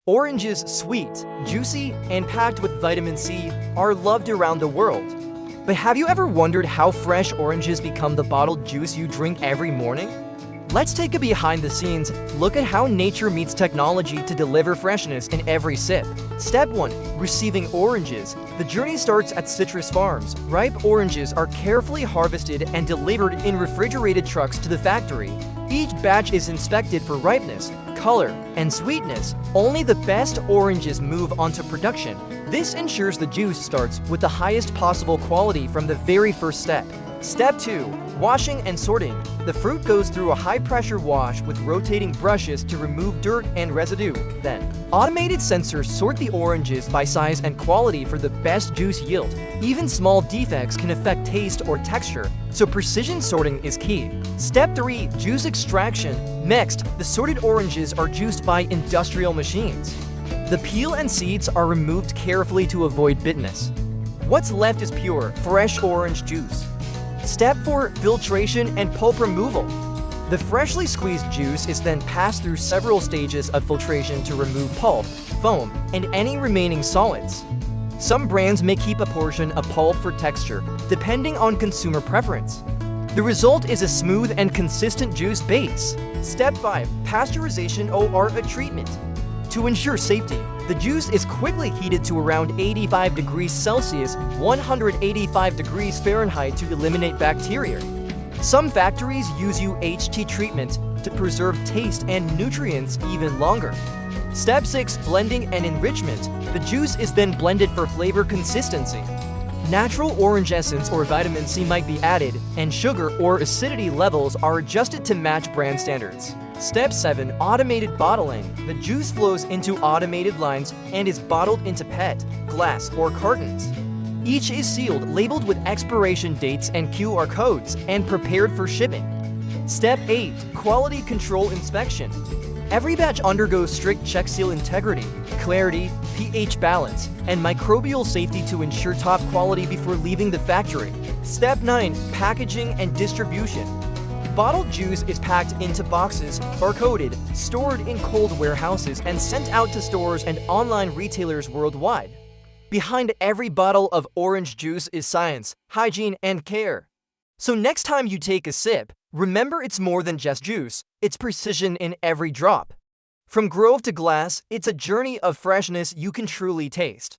Oranges, sweet, juicy, and packed with vitamin C, are loved around the world. But have you ever wondered how fresh oranges become the bottled juice you drink every morning? Let's take a behind-the-scenes look at how nature meets technology to deliver freshness in every sip. Step 1. Receiving oranges. The journey starts at citrus farms. Ripe oranges are carefully harvested and delivered in refrigerated trucks to the factory. Each batch is inspected for ripeness, color, and sweetness. Only the best oranges move on to production. This ensures the juice starts with the highest possible quality from the very first step. Step 2. Washing and sorting. The fruit goes through a high-pressure wash with rotating brushes to remove dirt and residue. Then, automated sensors sort the oranges by size and quality for the best juice yield. Even small defects can affect taste or texture, so precision sorting is key. Step 3. Juice extraction. Next, the sorted oranges are juiced by industrial machines. The peel and seeds are removed carefully to avoid bitterness. What's left is pure, fresh orange juice. Step 4. Filtration and pulp removal. The freshly squeezed juice is then passed through several stages of filtration to remove pulp, foam, and any remaining solids. Some brands may keep a portion of pulp for texture, depending on consumer preference. The result is a smooth and consistent juice base. Step 5. Pasteurization or treatment. To ensure safety, the juice is quickly heated to around 85 degrees Celsius, 185 degrees Fahrenheit to eliminate bacteria. Some factories use UHT treatment to preserve taste and nutrients even longer. Step 6. Blending and enrichment. The juice is then blended for flavor consistency. Natural orange essence or vitamin C might be added, and sugar or acidity levels are adjusted to match brand standards. Step 7. Automated bottling. The juice flows into automated lines and is bottled into PET, glass, or cartons. Each is sealed, labeled with expiration dates and QR codes, and prepared for shipping. Step 8. Quality control inspection. Every batch undergoes strict check seal integrity, clarity, pH balance, and microbial safety to ensure top quality before leaving the factory. Step 9. Packaging and distribution. Bottled juice is packed into boxes, barcoded, stored in cold warehouses, and sent out to stores and online retailers worldwide. Behind every bottle of orange juice is science, hygiene, and care. So next time you take a sip, remember it's more than just juice, it's precision in every drop. From grove to glass, it's a journey of freshness you can truly taste.